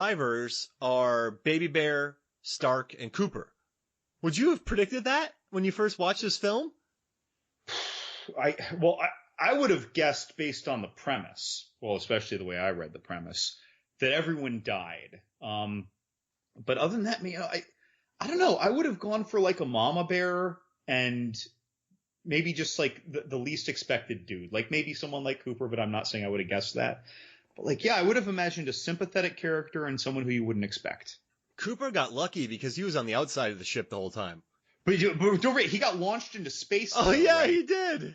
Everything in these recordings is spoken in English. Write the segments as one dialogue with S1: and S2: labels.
S1: survivors are Baby Bear, Stark, and Cooper. Would you have predicted that when you first watched this film?
S2: I would have guessed based on the premise, well, especially the way I read the premise, that everyone died. But other than that, I don't know. I would have gone for like a mama bear and maybe just like the least expected dude, like maybe someone like Cooper, but I'm not saying I would have guessed that. But like, yeah, I would have imagined a sympathetic character and someone who you wouldn't expect.
S1: Cooper got lucky because he was on the outside of the ship the whole time.
S2: But don't worry, he got launched into space.
S1: Oh,
S2: though,
S1: yeah,
S2: right?
S1: he did.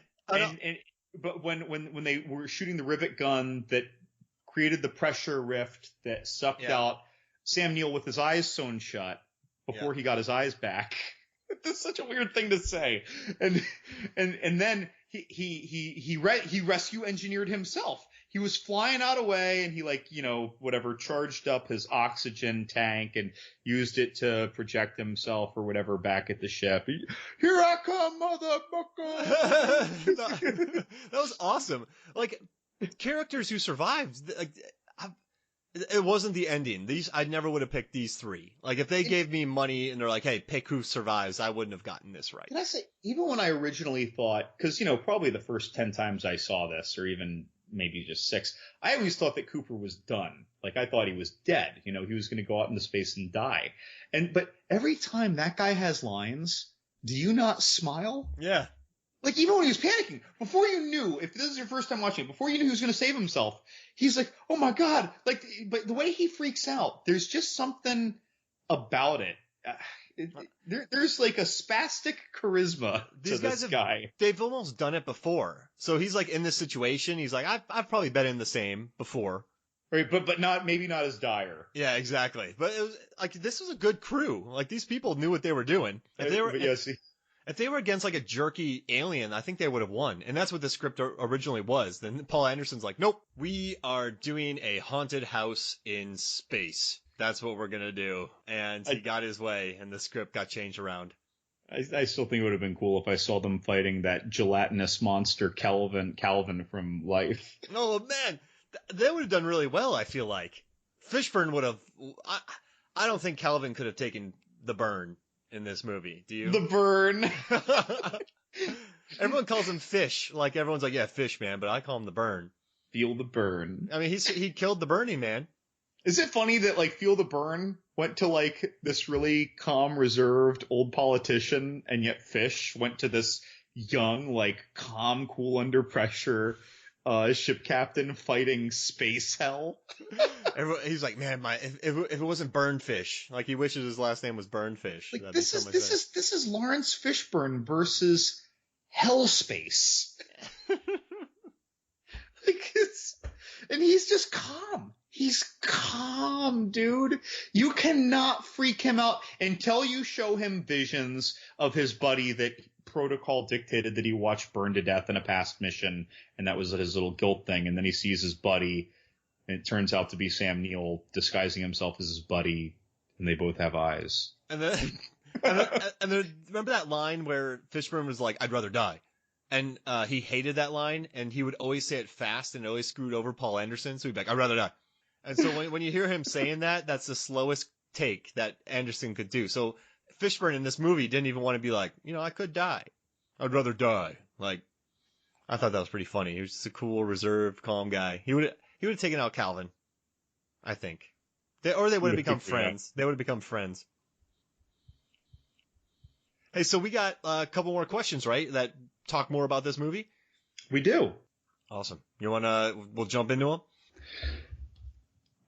S2: But when they were shooting the rivet gun that created the pressure rift that sucked out Sam Neill with his eyes sewn shut before he got his eyes back. That's such a weird thing to say. And then he rescue engineered himself. He was flying out away and he charged up his oxygen tank and used it to project himself or whatever back at the ship. Here I come, motherfucker!
S1: That was awesome. Like, characters who survived, it wasn't the ending. I never would have picked these three. Like, if they gave me money and they're like, hey, pick who survives, I wouldn't have gotten this right.
S2: Can I say, even when I originally thought, because, probably the first 10 times I saw this, or even maybe just 6, I always thought that Cooper was done. Like, I thought he was dead. He was going to go out into space and die. But every time that guy has lines, do you not smile?
S1: Yeah.
S2: Like, even when he was panicking, before you knew, if this is your first time watching it, before you knew he was going to save himself, he's like, oh my God. Like, but the way he freaks out, there's just something about it. There's like a spastic charisma to this guy.
S1: They've almost done it before. So he's like in this situation. He's like, I've probably been in the same before.
S2: Right, but maybe not as dire.
S1: Yeah, exactly. But it was like, this was a good crew. Like, these people knew what they were doing. If they were against like a jerky alien, I think they would have won. And that's what the script originally was. Then Paul Anderson's like, nope, we are doing a haunted house in space. That's what we're going to do. And he got his way and the script got changed around.
S2: I still think it would have been cool if I saw them fighting that gelatinous monster Calvin from Life.
S1: Oh, man. They would have done really well, I feel like. Fishburne would have... I don't think Calvin could have taken the burn in this movie. Do you?
S2: The burn.
S1: Everyone calls him Fish. Like, everyone's like, yeah, Fish, man. But I call him the Burn.
S2: Feel the Burn.
S1: I mean, he killed the Burning Man.
S2: Is it funny that, like, Feel the Burn went to, like, this really calm, reserved old politician, and yet Fish went to this young, like, calm, cool, under pressure ship captain fighting space hell?
S1: He's like, man, if it wasn't Burnfish, like, he wishes his last name was Burnfish.
S2: Like, this is Lawrence Fishburne versus Hell Space. And he's just calm. He's calm, dude. You cannot freak him out until you show him visions of his buddy that protocol dictated that he watched burn to death in a past mission, and that was his little guilt thing. And then he sees his buddy, and it turns out to be Sam Neill disguising himself as his buddy, and they both have eyes.
S1: And then remember that line where Fishburne was like, "I'd rather die," and he hated that line, and he would always say it fast, and it always screwed over Paul Anderson. So he'd be like, "I'd rather die." And so when you hear him saying that, that's the slowest take that Anderson could do. So Fishburne in this movie didn't even want to be like, I could die. I'd rather die. Like, I thought that was pretty funny. He was just a cool, reserved, calm guy. He would have taken out Calvin, I think. They would have become friends. They would have become friends. Hey, so we got a couple more questions, right? That talk more about this movie?
S2: We do.
S1: Awesome. We'll jump into them?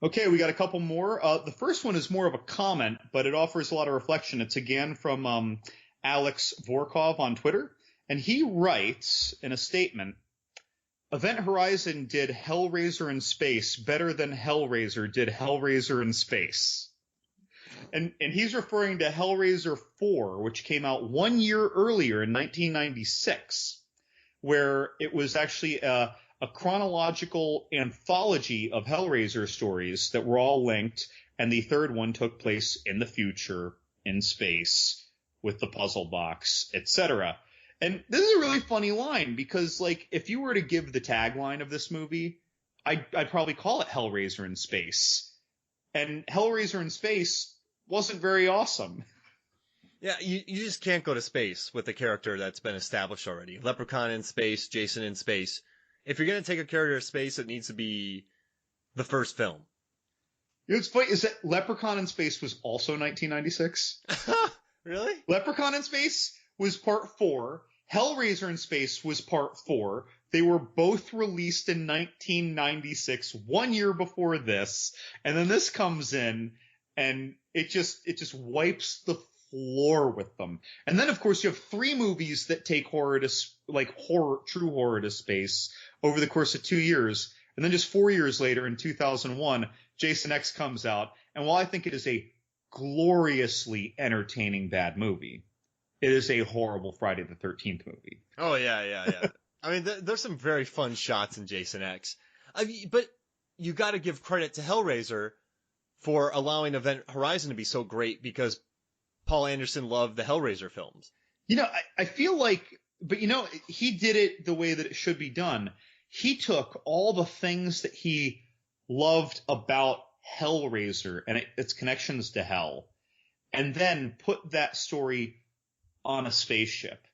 S2: Okay, we got a couple more. The first one is more of a comment, but it offers a lot of reflection. It's again from Alex Vorkov on Twitter, and he writes in a statement, Event Horizon did Hellraiser in space better than Hellraiser did Hellraiser in space. And he's referring to Hellraiser 4, which came out 1 year earlier in 1996, where it was actually a chronological anthology of Hellraiser stories that were all linked, and the third one took place in the future, in space, with the puzzle box, etc. And this is a really funny line, because, like, if you were to give the tagline of this movie, I'd probably call it Hellraiser in space. And Hellraiser in space wasn't very awesome.
S1: Yeah, you just can't go to space with a character that's been established already. Leprechaun in space, Jason in space. If you're going to take a character to space, it needs to be the first film.
S2: You know what's funny is that Leprechaun in Space was also 1996.
S1: Really?
S2: Leprechaun in Space was part 4. Hellraiser in Space was part 4. They were both released in 1996, 1 year before this. And then this comes in and it just wipes the floor with them. And then of course you have 3 movies that take horror to true horror to space over the course of 2 years. And then just 4 years later in 2001, Jason X comes out. And while I think it is a gloriously entertaining bad movie, it is a horrible Friday the 13th movie.
S1: Oh, yeah. I mean, there's some very fun shots in Jason X. But you got to give credit to Hellraiser for allowing Event Horizon to be so great because Paul Anderson loved the Hellraiser films.
S2: You know, I feel like, but you know, he did it the way that it should be done. He took all the things that he loved about Hellraiser and its connections to hell, and then put that story on a spaceship.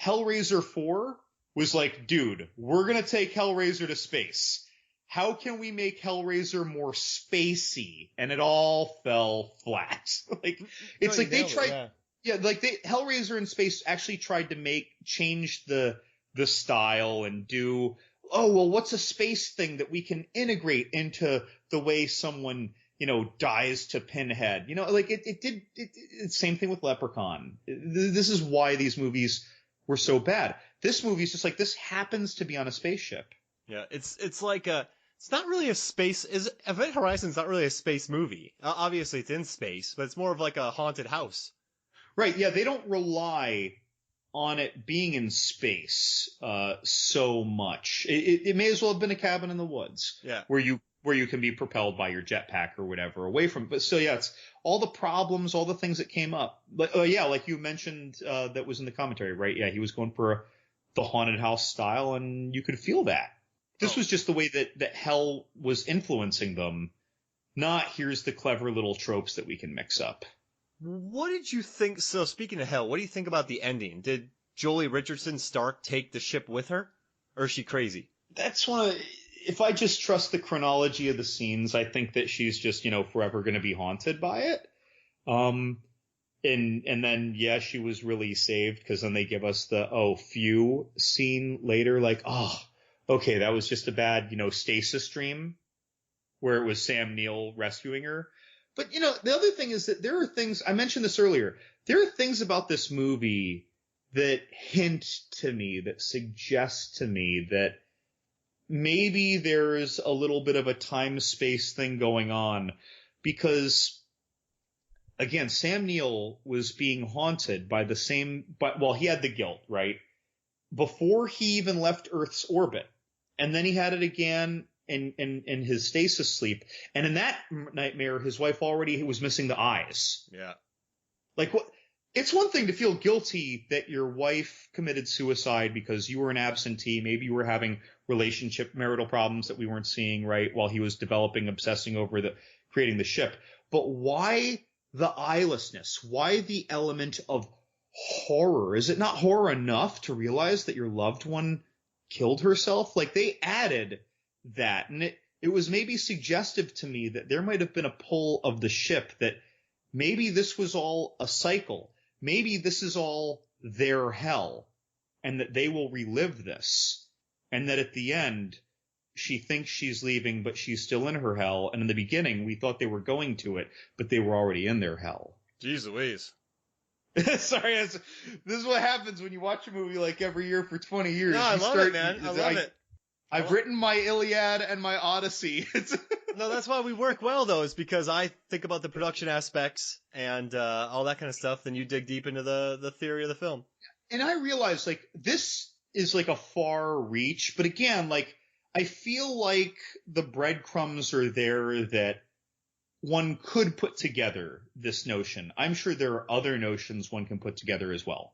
S2: Hellraiser 4 was like, dude, we're going to take Hellraiser to space. How can we make Hellraiser more spacey? And it all fell flat. It's like they tried, Hellraiser in space actually tried to change the style and do, oh, well, what's a space thing that we can integrate into the way someone, dies to Pinhead? Same thing with Leprechaun. This is why these movies were so bad. This movie is just like, this happens to be on a spaceship.
S1: Yeah, it's like it's not really a space, Event Horizon's not really a space movie. Obviously it's in space, but it's more of like a haunted house.
S2: Right, yeah, they don't rely on it being in space so much. It may as well have been a cabin in the woods.
S1: Yeah.
S2: Where you can be propelled by your jetpack or whatever away from it. But still, yeah, it's all the problems, all the things that came up. Like you mentioned that was in the commentary, right? Yeah, he was going for the haunted house style, and you could feel that. This was just the way that hell was influencing them, not here's the clever little tropes that we can mix up.
S1: What did you think? So speaking of hell, what do you think about the ending? Did Jolie Richardson Stark take the ship with her? Or is she crazy?
S2: That's if I just trust the chronology of the scenes, I think that she's just, forever going to be haunted by it. And then, yeah, she was really saved because then they give us the, few scene later, like, okay, that was just a bad, stasis dream where it was Sam Neill rescuing her. But, the other thing is that there are things, I mentioned this earlier, there are things about this movie that hint to me, that suggest to me that maybe there's a little bit of a time-space thing going on because, again, Sam Neill was being haunted by he had the guilt, right? Before he even left Earth's orbit. And then he had it again in his stasis sleep. And in that nightmare, his wife already was missing the eyes.
S1: Yeah.
S2: Like, what? It's one thing to feel guilty that your wife committed suicide because you were an absentee. Maybe you were having marital problems that we weren't seeing, right, while he was obsessing over creating the ship. But why the eyelessness? Why the element of horror? Is it not horror enough to realize that your loved one killed herself? Like, they added that, and it was maybe suggestive to me that there might have been a pull of the ship, that maybe this was all a cycle. Maybe this is all their hell, and that they will relive this, and that at the end she thinks she's leaving, but she's still in her hell. And in the beginning, we thought they were going to it, but they were already in their hell.
S1: Jeez Louise.
S2: Sorry, this is what happens when you watch a movie like every year for 20 years.
S1: No, I love it, man. I love it.
S2: I've written my Iliad and my Odyssey.
S1: No, that's why we work well, though, is because I think about the production aspects and all that kind of stuff, then you dig deep into the theory of the film.
S2: And I realize, like, this is like a far reach, but again, like, I feel like the breadcrumbs are there that one could put together this notion. I'm sure there are other notions one can put together as well.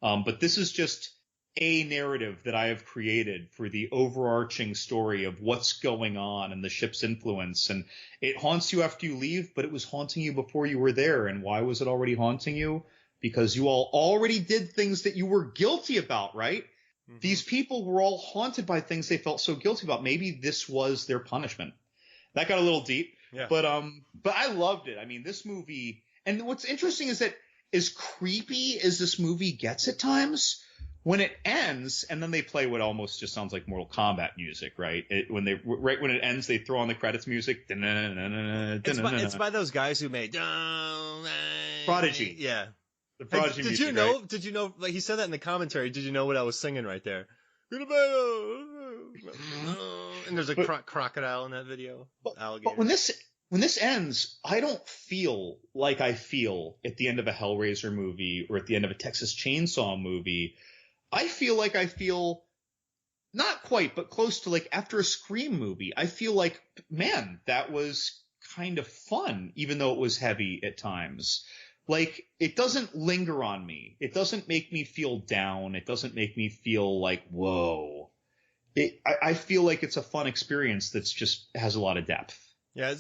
S2: But this is just a narrative that I have created for the overarching story of what's going on and the ship's influence. And it haunts you after you leave, but it was haunting you before you were there. And why was it already haunting you? Because you all already did things that you were guilty about, right? Mm-hmm. These people were all haunted by things they felt so guilty about. Maybe this was their punishment. That got a little deep,
S1: yeah.
S2: But I loved it. I mean, this movie, and what's interesting is that as creepy as this movie gets at times, when it ends, and then they play what almost just sounds like Mortal Kombat music, right? Right when it ends, they throw on the credits music.
S1: It's by those guys who made
S2: Prodigy.
S1: Yeah.
S2: The Prodigy music, right?
S1: Did you know, like he said that in the commentary, did you know what I was singing right there? And there's a crocodile in that video. Alligator.
S2: But when this ends, I don't feel like I feel at the end of a Hellraiser movie or at the end of a Texas Chainsaw movie. I feel like I feel not quite, but close to like after a Scream movie. I feel like, man, that was kind of fun, even though it was heavy at times. Like, it doesn't linger on me. It doesn't make me feel down. It doesn't make me feel like, whoa. I feel like it's a fun experience that's just has a lot of depth.
S1: Yeah,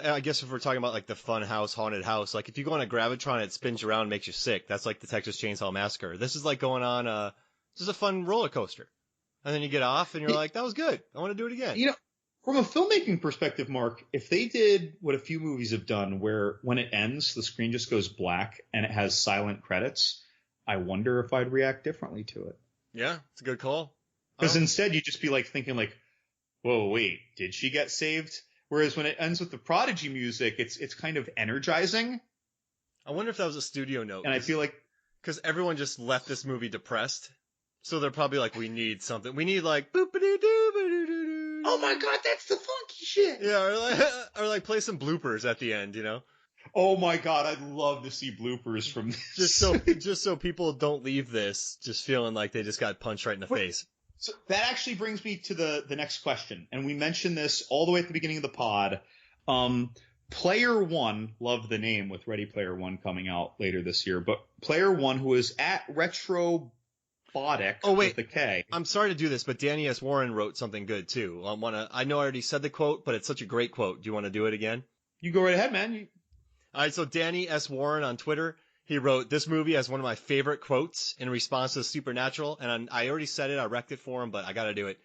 S1: I guess if we're talking about like the fun house, haunted house, like if you go on a Gravitron, it spins around and makes you sick. That's like the Texas Chainsaw Massacre. This is like going on just a fun roller coaster. And then you get off and you're like, that was good. I want to do it again.
S2: You know, from a filmmaking perspective, Mark, if they did what a few movies have done where when it ends, the screen just goes black and it has silent credits, I wonder if I'd react differently to it.
S1: Yeah, it's a good call.
S2: Because instead you'd just be like thinking like, whoa, wait, did she get saved? Whereas when it ends with the Prodigy music, it's kind of energizing.
S1: I wonder if that was a studio note.
S2: And I feel like...
S1: Because everyone just left this movie depressed. So they're probably like, we need something. We need like... boop-a-doo-doo-ba-doo-doo-doo.
S2: Oh my god, that's the funky shit!
S1: Yeah, or like play some bloopers at the end, you know?
S2: Oh my god, I'd love to see bloopers from this.
S1: Just so people don't leave this just feeling like they just got punched right in the face.
S2: So that actually brings me to the next question. And we mentioned this all the way at the beginning of the pod. Player One, love the name with Ready Player One coming out later this year, but Player One, who is at Retrobotic with a K.
S1: I'm sorry to do this, but Danny S. Warren wrote something good too. I know I already said the quote, but it's such a great quote. Do you want to do it again?
S2: You go right ahead, man.
S1: All right, so Danny S. Warren on Twitter, he wrote, "This movie has one of my favorite quotes in response to Supernatural," and I already said it, I wrecked it for him, but I gotta do it.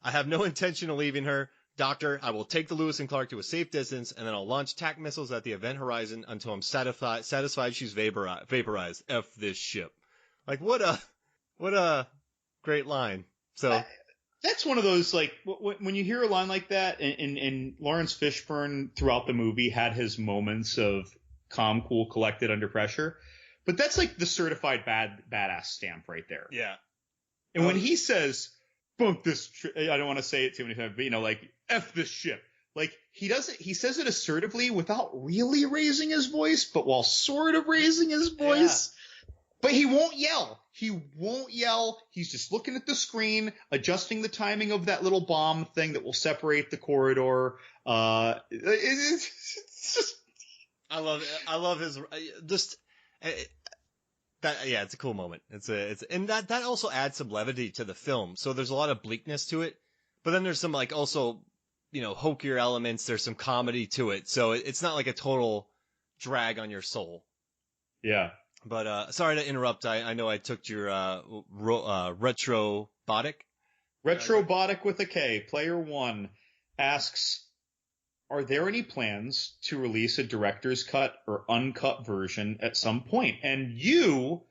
S1: "I have no intention of leaving her. Doctor, I will take the Lewis and Clark to a safe distance, and then I'll launch tac missiles at the event horizon until I'm satisfied she's vaporized. F this ship." Like, what a great line. So
S2: that's one of those, like, when you hear a line like that, and Lawrence Fishburne throughout the movie had his moments of calm, cool, collected under pressure, but that's like the certified badass stamp right there.
S1: Yeah.
S2: And when he says, "Bunk this," I don't want to say it too many times, but like, F this ship. Like, he says it assertively without really raising his voice, but while sort of raising his voice. Yeah. But he won't yell. He's just looking at the screen, adjusting the timing of that little bomb thing that will separate the corridor. It's just...
S1: I love his that. Yeah, it's a cool moment. And that also adds some levity to the film. So there's a lot of bleakness to it, but then there's some like also, hokier elements. There's some comedy to it. So it's not like a total drag on your soul.
S2: Yeah.
S1: But sorry to interrupt. I know I took your Retrobotic.
S2: Retrobotic with a K. Player One asks, "Are there any plans to release a director's cut or uncut version at some point?" And you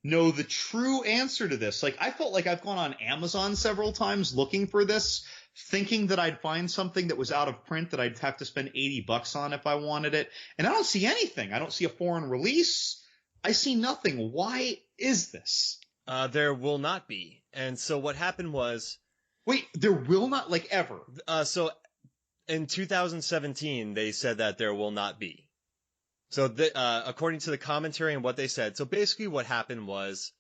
S2: know the true answer to this. Like, I felt like I've gone on Amazon several times looking for this, thinking that I'd find something that was out of print that I'd have to spend $80 on if I wanted it. And I don't see anything. I don't see a foreign release. I see nothing. Why is this?
S1: There will not be. And so what happened was...
S2: Wait, there will not, like, ever?
S1: So in 2017, they said that there will not be. So according to the commentary and what they said, so basically what happened was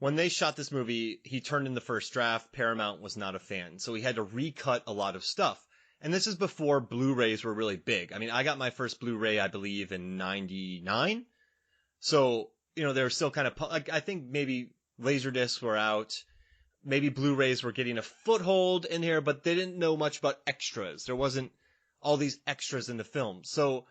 S1: when they shot this movie, he turned in the first draft. Paramount was not a fan. So he had to recut a lot of stuff. And this is before Blu-rays were really big. I mean, I got my first Blu-ray, I believe, in 99. So, they were still kind of, like, I think maybe Laserdiscs were out. Maybe Blu-rays were getting a foothold in here, but they didn't know much about extras. There wasn't all these extras in the film. So